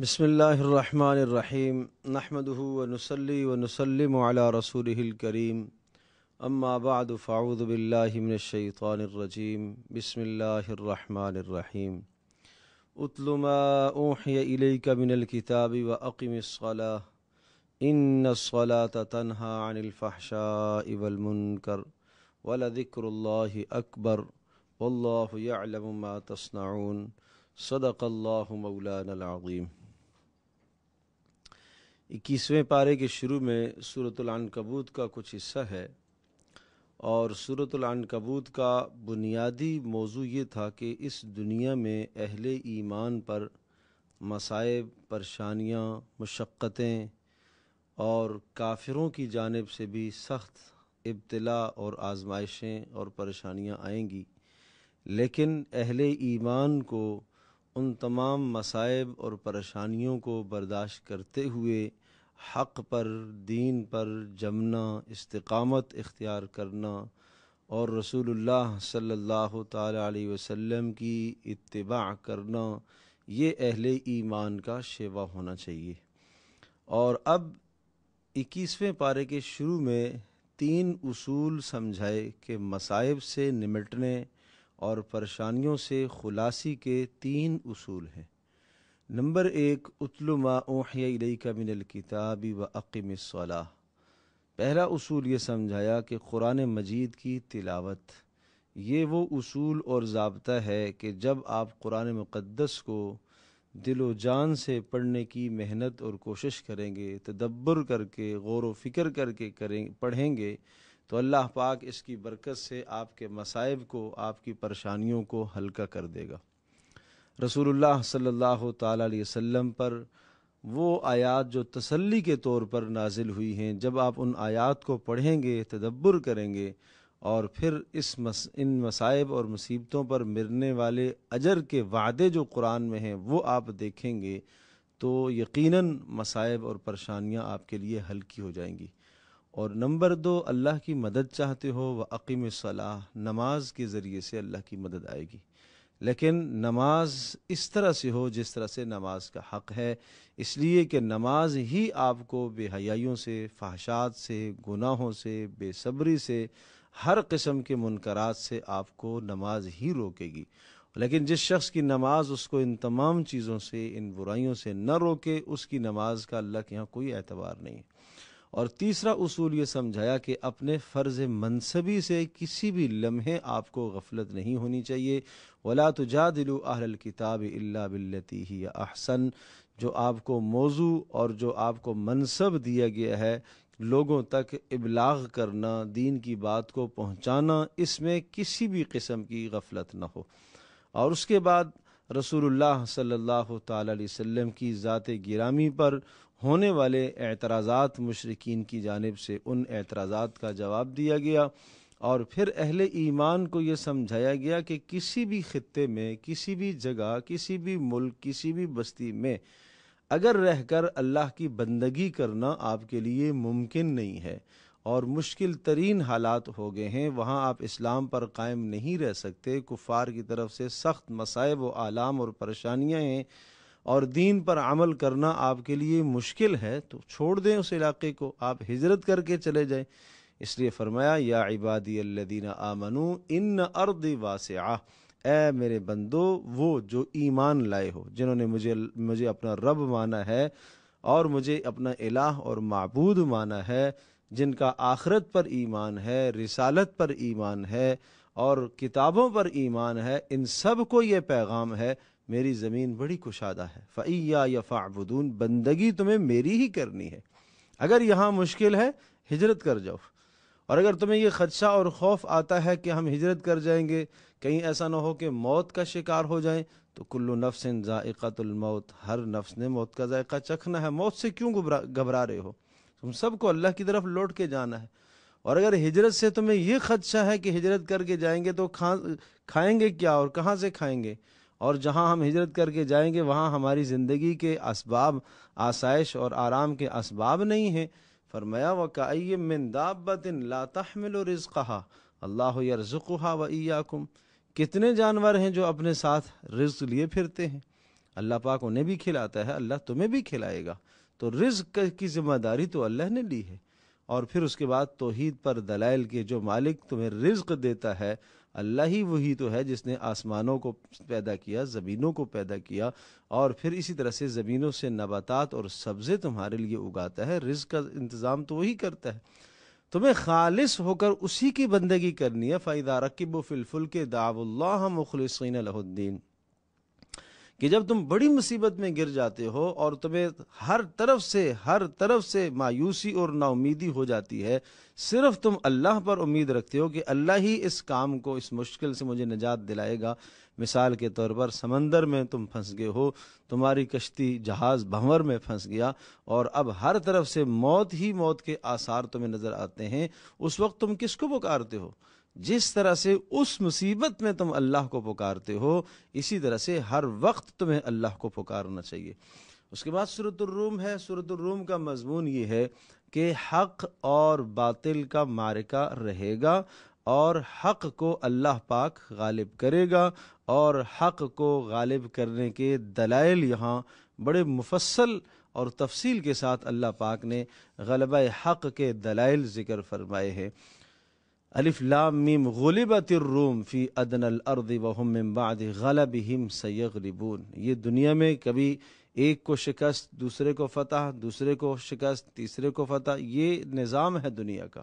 بسم اللہ الرحمن الرحیم نحمده ونصلی ونسلم علی رسولہ الکریم اما بعد فاعوذ باللہ من الشیطان الرجیم بسم اللہ الرحمن الرحیم اتل ما اوحی الیک من الکتاب واقم الصلاة ان الصلاة تنہی عن الفحشاء والمنکر ولذکر اللہ اکبر واللہ یعلم ما تصنعون صدق اللہ مولانا العظیم۔ 21ویں پارے کے شروع میں سورۃ العنکبوت کا کچھ حصہ ہے، اور سورۃ العنکبوت کا بنیادی موضوع یہ تھا کہ اس دنیا میں اہل ایمان پر مصائب، پریشانیاں، مشقتیں اور کافروں کی جانب سے بھی سخت ابتلا اور آزمائشیں اور پریشانیاں آئیں گی، لیکن اہل ایمان کو ان تمام مصائب اور پریشانیوں کو برداشت کرتے ہوئے حق پر، دین پر جمنا، استقامت اختیار کرنا اور رسول اللہ صلی اللہ تعالی علیہ وسلم کی اتباع کرنا، یہ اہل ایمان کا شیوا ہونا چاہیے۔ اور اب 21ویں پارے کے شروع میں 3 اصول سمجھائے کہ مصائب سے نمٹنے اور پریشانیوں سے خلاصی کے 3 اصول ہیں۔ نمبر 1، اتل ما اوحی الیک من الکتاب واقم الصلاة۔ پہلا اصول یہ سمجھایا کہ قرآن مجید کی تلاوت، یہ وہ اصول اور ضابطہ ہے کہ جب آپ قرآن مقدس کو دل و جان سے پڑھنے کی محنت اور کوشش کریں گے، تدبر کر کے، غور و فکر کر کے پڑھیں گے، تو اللہ پاک اس کی برکت سے آپ کے مصائب کو، آپ کی پریشانیوں کو ہلکا کر دے گا۔ رسول اللہ صلی اللہ تعالیٰ علیہ وسلم پر وہ آیات جو تسلی کے طور پر نازل ہوئی ہیں، جب آپ ان آیات کو پڑھیں گے، تدبر کریں گے اور پھر ان مصائب اور مصیبتوں پر ملنے والے اجر کے وعدے جو قرآن میں ہیں وہ آپ دیکھیں گے، تو یقیناً مصائب اور پریشانیاں آپ کے لیے ہلکی ہو جائیں گی۔ اور نمبر 2، اللہ کی مدد چاہتے ہو واقم الصلاۃ، نماز کے ذریعے سے اللہ کی مدد آئے گی، لیکن نماز اس طرح سے ہو جس طرح سے نماز کا حق ہے، اس لیے کہ نماز ہی آپ کو بے حیائیوں سے، فحشات سے، گناہوں سے، بے صبری سے، ہر قسم کے منکرات سے آپ کو نماز ہی روکے گی۔ لیکن جس شخص کی نماز اس کو ان تمام چیزوں سے، ان برائیوں سے نہ روکے، اس کی نماز کا اللہ کے یہاں کوئی اعتبار نہیں۔ اور تیسرا اصول یہ سمجھایا کہ اپنے فرض منصبی سے کسی بھی لمحے آپ کو غفلت نہیں ہونی چاہیے۔ وَلَا تُجَادِلُوا أَهْلَ الْكِتَابِ إِلَّا بِالَّتِي هِيَ أَحْسَنُ، جو آپ کو موضوع اور جو آپ کو منصب دیا گیا ہے، لوگوں تک ابلاغ کرنا، دین کی بات کو پہنچانا، اس میں کسی بھی قسم کی غفلت نہ ہو۔ اور اس کے بعد رسول اللہ صلی اللہ تعالی علیہ وسلم کی ذات گرامی پر ہونے والے اعتراضات مشرکین کی جانب سے، ان اعتراضات کا جواب دیا گیا، اور پھر اہل ایمان کو یہ سمجھایا گیا کہ کسی بھی خطے میں، کسی بھی جگہ، کسی بھی ملک، کسی بھی بستی میں اگر رہ کر اللہ کی بندگی کرنا آپ کے لیے ممکن نہیں ہے اور مشکل ترین حالات ہو گئے ہیں، وہاں آپ اسلام پر قائم نہیں رہ سکتے، کفار کی طرف سے سخت مصائب و آلام اور پریشانیاں ہیں اور دین پر عمل کرنا آپ کے لیے مشکل ہے، تو چھوڑ دیں اس علاقے کو، آپ ہجرت کر کے چلے جائیں۔ اس لیے فرمایا یا عبادی الذین آمنوا ان ارضی واسعہ، اے میرے بندو، وہ جو ایمان لائے ہو، جنہوں نے مجھے اپنا رب مانا ہے اور مجھے اپنا الہ اور معبود مانا ہے، جن کا آخرت پر ایمان ہے، رسالت پر ایمان ہے اور کتابوں پر ایمان ہے، ان سب کو یہ پیغام ہے میری زمین بڑی کشادہ ہے، فَإِيَّايَ فَاعْبُدُونِ، بندگی تمہیں میری ہی کرنی ہے۔ اگر یہاں مشکل ہے، ہجرت کر جاؤ، اور اگر تمہیں یہ خدشہ اور خوف آتا ہے کہ ہم ہجرت کر جائیں گے، کہیں ایسا نہ ہو کہ موت کا شکار ہو جائیں، تو کل نفس ذائقۃ الموت، ہر نفس نے موت کا ذائقہ چکھنا ہے، موت سے کیوں گھبرا رہے ہو؟ تم سب کو اللہ کی طرف لوٹ کے جانا ہے۔ اور اگر ہجرت سے تمہیں یہ خدشہ ہے کہ ہجرت کر کے جائیں گے تو کھائیں گے کیا اور کہاں سے کھائیں گے، اور جہاں ہم ہجرت کر کے جائیں گے وہاں ہماری زندگی کے اسباب، آسائش اور آرام کے اسباب نہیں ہیں، فرمایا وَكَأَيٍّ مِّن دَابَّةٍ لَا تَحْمِلُ رِزْقَهَا اللَّهُ يَرْزُقُهَا وَإِيَّاكُمْ، کتنے جانور ہیں جو اپنے ساتھ رزق لیے پھرتے ہیں، اللہ پاک انہیں بھی کھلاتا ہے، اللہ تمہیں بھی کھلائے گا۔ تو رزق کی ذمہ داری تو اللہ نے لی ہے۔ اور پھر اس کے بعد توحید پر دلائل کے جو مالک تمہیں رزق دیتا ہے اللہ ہی وہی تو ہے جس نے آسمانوں کو پیدا کیا، زمینوں کو پیدا کیا، اور پھر اسی طرح سے زمینوں سے نباتات اور سبزے تمہارے لیے اگاتا ہے۔ رزق کا انتظام تو وہی کرتا ہے، تمہیں خالص ہو کر اسی کی بندگی کرنی ہے۔ فَإِذَا رَكِبُوا فِي الْفُلْكِ دَعَوُا اللَّهَ مُخْلِصِينَ لَهُ الدِّينَ، کہ جب تم بڑی مصیبت میں گر جاتے ہو اور تمہیں ہر طرف سے مایوسی اور نا امیدی ہو جاتی ہے، صرف تم اللہ پر امید رکھتے ہو کہ اللہ ہی اس کام کو، اس مشکل سے مجھے نجات دلائے گا۔ مثال کے طور پر سمندر میں تم پھنس گئے ہو، تمہاری کشتی جہاز بھنور میں پھنس گیا اور اب ہر طرف سے موت ہی موت کے آثار تمہیں نظر آتے ہیں، اس وقت تم کس کو پکارتے ہو؟ جس طرح سے اس مصیبت میں تم اللہ کو پکارتے ہو، اسی طرح سے ہر وقت تمہیں اللہ کو پکارنا چاہیے۔ اس کے بعد سورۃ الروم ہے۔ سورۃ الروم کا مضمون یہ ہے کہ حق اور باطل کا معرکہ رہے گا اور حق کو اللہ پاک غالب کرے گا، اور حق کو غالب کرنے کے دلائل یہاں بڑے مفصل اور تفصیل کے ساتھ اللہ پاک نے غلبہ حق کے دلائل ذکر فرمائے ہیں۔ الف لام میم غلبت الروم فی ادنی الارض وهم من بعد غلبهم سیغلبون۔ یہ دنیا میں کبھی ایک کو شکست، دوسرے کو فتح، دوسرے کو شکست، تیسرے کو فتح، یہ نظام ہے دنیا کا،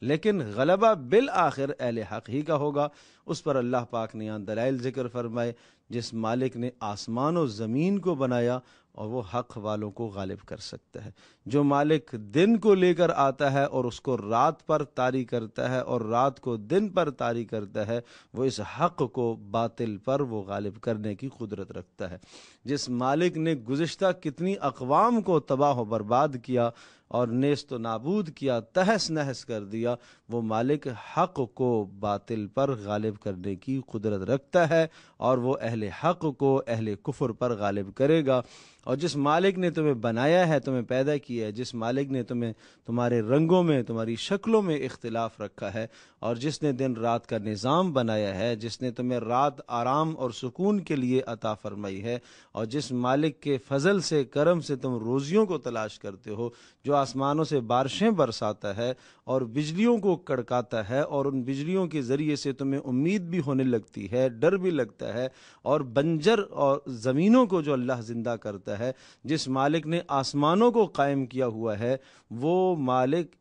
لیکن غلبہ بالآخر اہل حق ہی کا ہوگا۔ اس پر اللہ پاک نے یہاں دلائل ذکر فرمائے، جس مالک نے آسمان و زمین کو بنایا اور وہ حق والوں کو غالب کر سکتا ہے۔ جو مالک دن کو لے کر آتا ہے اور اس کو رات پر طاری کرتا ہے اور رات کو دن پر طاری کرتا ہے، وہ اس حق کو باطل پر وہ غالب کرنے کی قدرت رکھتا ہے۔ جس مالک نے گزشتہ کتنی اقوام کو تباہ و برباد کیا اور نیست و نابود کیا، تہس نہس کر دیا، وہ مالک حق کو باطل پر غالب کرنے کی قدرت رکھتا ہے، اور وہ اہل حق کو اہل کفر پر غالب کرے گا۔ اور جس مالک نے تمہیں بنایا ہے، تمہیں پیدا کیا ہے، جس مالک نے تمہیں تمہارے رنگوں میں، تمہاری شکلوں میں اختلاف رکھا ہے، اور جس نے دن رات کا نظام بنایا ہے، جس نے تمہیں رات آرام اور سکون کے لیے عطا فرمائی ہے، اور جس مالک کے فضل سے، کرم سے تم روزیوں کو تلاش کرتے ہو، جو آسمانوں سے بارشیں برساتا ہے اور بجلیوں کو کڑکاتا ہے، اور ان بجلیوں کے ذریعے سے تمہیں امید بھی ہونے لگتی ہے، ڈر بھی لگتا ہے، اور بنجر اور زمینوں کو جو اللہ زندہ کرتا ہے، جس مالک نے آسمانوں کو قائم کیا ہوا ہے، وہ مالک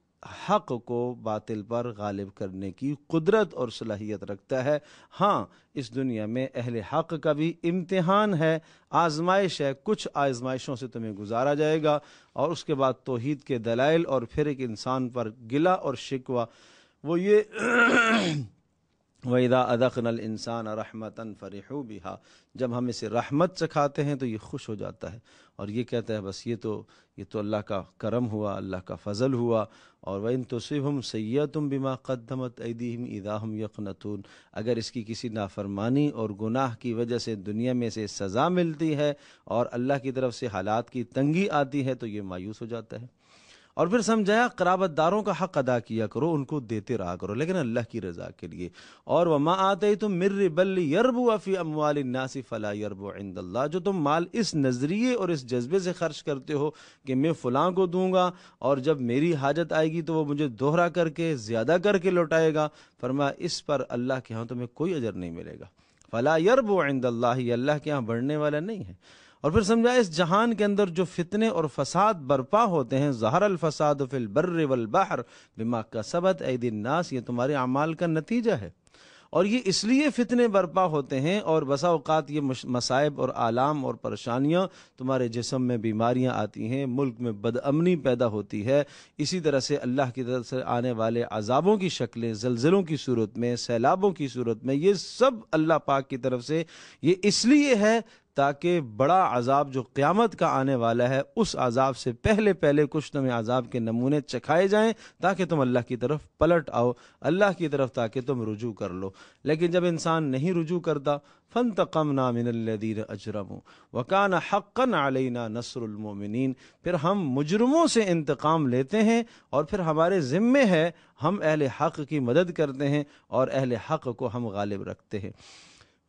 حق کو باطل پر غالب کرنے کی قدرت اور صلاحیت رکھتا ہے۔ ہاں، اس دنیا میں اہل حق کا بھی امتحان ہے، آزمائش ہے، کچھ آزمائشوں سے تمہیں گزارا جائے گا، اور اس کے بعد توحید کے دلائل، اور پھر ایک انسان پر گلہ اور شکوہ، وہ یہ وَإِذَا أَذَقْنَا الْإِنسَانَ رَحْمَةً فَرِحُوا بِهَا، جب ہم اسے رحمت چکھاتے ہیں تو یہ خوش ہو جاتا ہے اور یہ کہتا ہے بس یہ تو اللہ کا کرم ہوا، اللہ کا فضل ہوا۔ اور وَإِن تُصِبْهُمْ سَيِّئَةٌ بِمَا قَدَّمَتْ أَيْدِيهِمْ إِذَا هُمْ يَقْنَطُونَ، اگر اس کی کسی نافرمانی اور گناہ کی وجہ سے دنیا میں سے سزا ملتی ہے اور اللہ کی طرف سے حالات کی تنگی آتی ہے تو یہ مایوس ہو جاتا ہے۔ اور پھر سمجھایا قرابت داروں کا حق ادا کیا کرو، ان کو دیتے رہا کرو، لیکن اللہ کی رضا کے لیے۔ اور وَمَا آتَيْتُم مِّن رِّبًا لِّيَرْبُوَ فِي أَمْوَالِ النَّاسِ فَلَا يَرْبُو عِندَ اللَّهِ، جو تم مال اس نظریے اور اس جذبے سے خرچ کرتے ہو کہ میں فلاں کو دوں گا اور جب میری حاجت آئے گی تو وہ مجھے دوہرا کر کے، زیادہ کر کے لوٹائے گا، فرمایا اس پر اللہ کے ہاں تمہیں کوئی اجر نہیں ملے گا۔ فَلَا يَرْبُو عِندَ اللَّهِ، یہ اللہ کے ہاں بڑھنے والا نہیں ہے۔ اور پھر سمجھا اس جہان کے اندر جو فتنے اور فساد برپا ہوتے ہیں، ظہر الفساد فی البر والبحر بما کسبت ایدی الناس، یہ تمہارے اعمال کا نتیجہ ہے، اور یہ اس لیے فتنے برپا ہوتے ہیں، اور بسا اوقات یہ مصائب اور آلام اور پریشانیاں، تمہارے جسم میں بیماریاں آتی ہیں، ملک میں بدامنی پیدا ہوتی ہے، اسی طرح سے اللہ کی طرف سے آنے والے عذابوں کی شکلیں، زلزلوں کی صورت میں، سیلابوں کی صورت میں، یہ سب اللہ پاک کی طرف سے، یہ اس لیے ہے تاکہ بڑا عذاب جو قیامت کا آنے والا ہے، اس عذاب سے پہلے کچھ تمہیں عذاب کے نمونے چکھائے جائیں تاکہ تم اللہ کی طرف پلٹ آؤ، اللہ کی طرف تاکہ تم رجوع کر لو۔ لیکن جب انسان نہیں رجوع کرتا، فَانْتَقَمْنَا مِنَ الَّذِينَ أَجْرَمُوا وَكَانَ حَقًّا عَلَيْنَا نَصْرُ الْمُؤْمِنِينَ، پھر ہم مجرموں سے انتقام لیتے ہیں اور پھر ہمارے ذمے ہے ہم اہل حق کی مدد کرتے ہیں اور اہل حق کو ہم غالب رکھتے ہیں۔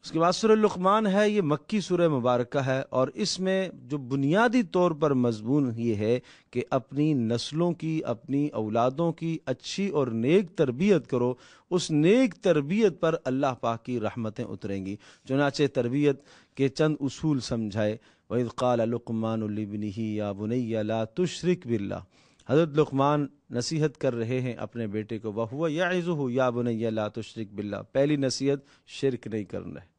اس کے بعد سورہ لقمان ہے، یہ مکی سورہ مبارکہ ہے، اور اس میں جو بنیادی طور پر مضمون یہ ہے کہ اپنی نسلوں کی، اپنی اولادوں کی اچھی اور نیک تربیت کرو، اس نیک تربیت پر اللہ پاک کی رحمتیں اتریں گی۔ چنانچہ تربیت کے چند اصول سمجھائے۔ وَإِذْ قَالَ لُقْمَانُ لِابْنِهِ يَا بُنَيَّ لَا تُشْرِكْ بِاللَّهِ، حضرت لقمان نصیحت کر رہے ہیں اپنے بیٹے کو، وَهُوَ يَعِظُهُ يَا بُنَيَّ لَا تُشْرِكْ بِاللَّهِ، پہلی نصیحت شرک نہیں کرنا ہے،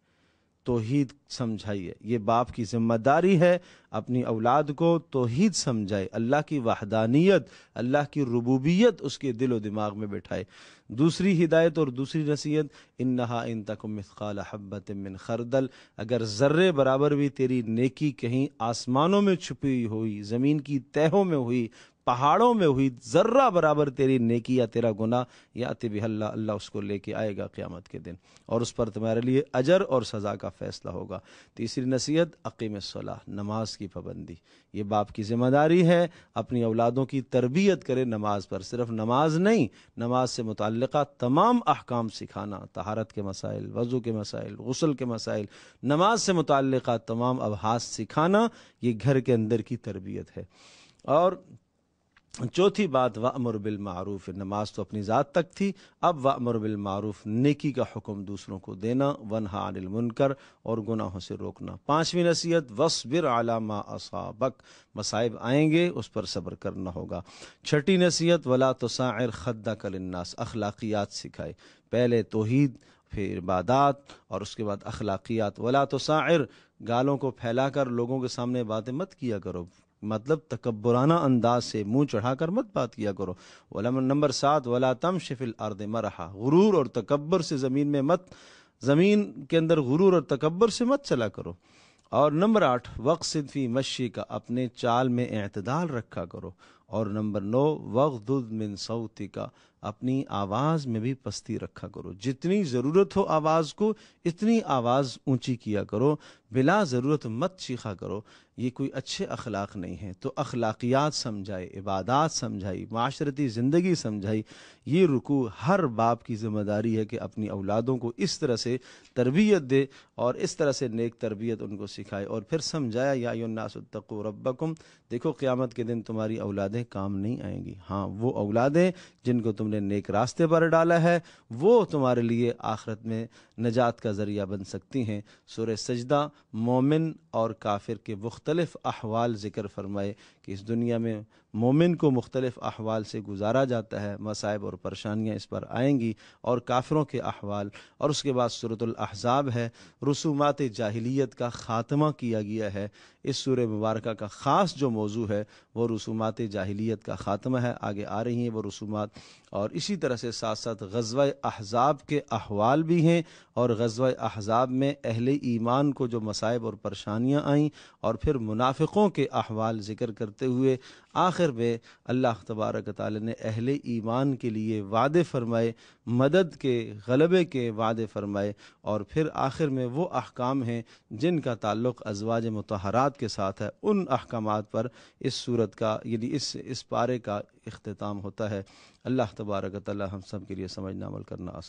توحید سمجھائیے۔ یہ باپ کی ذمہ داری ہے، اپنی اولاد کو توحید سمجھائے، اللہ کی وحدانیت، اللہ کی ربوبیت اس کے دل و دماغ میں بٹھائے۔ دوسری ہدایت اور دوسری نصیحت، انہا ان تکم مثقال حبۃ من خردل، اگر ذرے برابر بھی تیری نیکی کہیں آسمانوں میں چھپی ہوئی، زمین کی تہوں میں ہوئی، پہاڑوں میں ہوئی، ذرہ برابر تیری نیکی یا تیرا گناہ، یاتی بہ اللہ، اللہ اس کو لے کے آئے گا قیامت کے دن، اور اس پر تمہارے لیے اجر اور سزا کا فیصلہ ہوگا۔ تیسری نصیحت، اقیم الصلاۃ، نماز کی پابندی۔ یہ باپ کی ذمہ داری ہے، اپنی اولادوں کی تربیت کرے نماز پر، صرف نماز نہیں، نماز سے متعلقہ تمام احکام سکھانا، طہارت کے مسائل، وضو کے مسائل، غسل کے مسائل، نماز سے متعلقہ تمام ابحاث سکھانا، یہ گھر کے اندر کی تربیت ہے۔ اور چوتھی بات، وَأْمُرْ بِالْمَعْرُوفِ، نماز تو اپنی ذات تک تھی، اب وَأْمُرْ بِالْمَعْرُوف، نیکی کا حکم دوسروں کو دینا، وَانْہَا عَنِ الْمُنْکَر، اور گناہوں سے روکنا۔ پانچویں نصیحت، وَاصْبِرْ عَلَىٰ مَا أَصَابَكَ، مصائب آئیں گے اس پر صبر کرنا ہوگا۔ چھٹی نصیحت، وَلَا تُصَعِّرْ خَدَّكَ لِلنَّاسِ، اخلاقیات سکھائے، پہلے توحید، پھر عبادات، اور اس کے بعد اخلاقیات۔ وَلَا تُصَعِّرْ، گالوں کو پھیلا کر لوگوں کے سامنے باتیں مت کیا کرو، مطلب تکبرانہ انداز سے منہ چڑھا کر مت بات کیا کرو۔ نمبر 7، ولا تمش فی الارض مرحا، غرور اور تکبر سے زمین کے اندر غرور اور تکبر سے مت چلا کرو۔ اور نمبر 8، وقصد فی مشی کا، اپنے چال میں اعتدال رکھا کرو۔ اور نمبر 9، وغضض من صوتک، اپنی آواز میں بھی پستی رکھا کرو، جتنی ضرورت ہو آواز کو اتنی آواز اونچی کیا کرو، بلا ضرورت مت چیخا کرو، یہ کوئی اچھے اخلاق نہیں ہیں۔ تو اخلاقیات سمجھائے، عبادات سمجھائی، معاشرتی زندگی سمجھائی۔ یہ رکوع ہر باپ کی ذمہ داری ہے کہ اپنی اولادوں کو اس طرح سے تربیت دے اور اس طرح سے نیک تربیت ان کو سکھائے، اور پھر سمجھایا، یا ایھا الناس اتقوا ربکم، دیکھو قیامت کے دن تمہاری اولادیں کام نہیں آئیں گی، ہاں وہ اولادیں جن کو تم نے نیک راستے پر ڈالا ہے وہ تمہارے لیے آخرت میں نجات کا ذریعہ بن سکتی ہیں۔ سورہ سجدہ مومن اور کافر کے مختلف احوال ذکر فرمائے کہ اس دنیا میں مومن کو مختلف احوال سے گزارا جاتا ہے، مصائب اور پریشانیاں اس پر آئیں گی، اور کافروں کے احوال۔ اور اس کے بعد سورۃ الاحزاب ہے، رسومات جاہلیت کا خاتمہ کیا گیا ہے۔ اس سورہ مبارکہ کا خاص جو موضوع ہے وہ رسومات جاہلیت کا خاتمہ ہے، آگے آ رہی ہیں وہ رسومات۔ اور اسی طرح سے ساتھ ساتھ غزوہ احزاب کے احوال بھی ہیں، اور غزوہ احزاب میں اہل ایمان کو جو مصائب اور پریشانیاں آئیں، اور پھر منافقوں کے احوال ذکر کرتے ہوئے آخر میں اللہ تبارک تعالی نے اہل ایمان کے لیے وعدے فرمائے، مدد کے، غلبے کے وعدے فرمائے، اور پھر آخر میں وہ احکام ہیں جن کا تعلق ازواج مطہرات کے ساتھ ہے، ان احکامات پر اس سورت کا، یعنی اس پارے کا اختتام ہوتا ہے۔ اللہ تبارک تعالی ہم سب کے لیے سمجھنا عمل کرنا آسان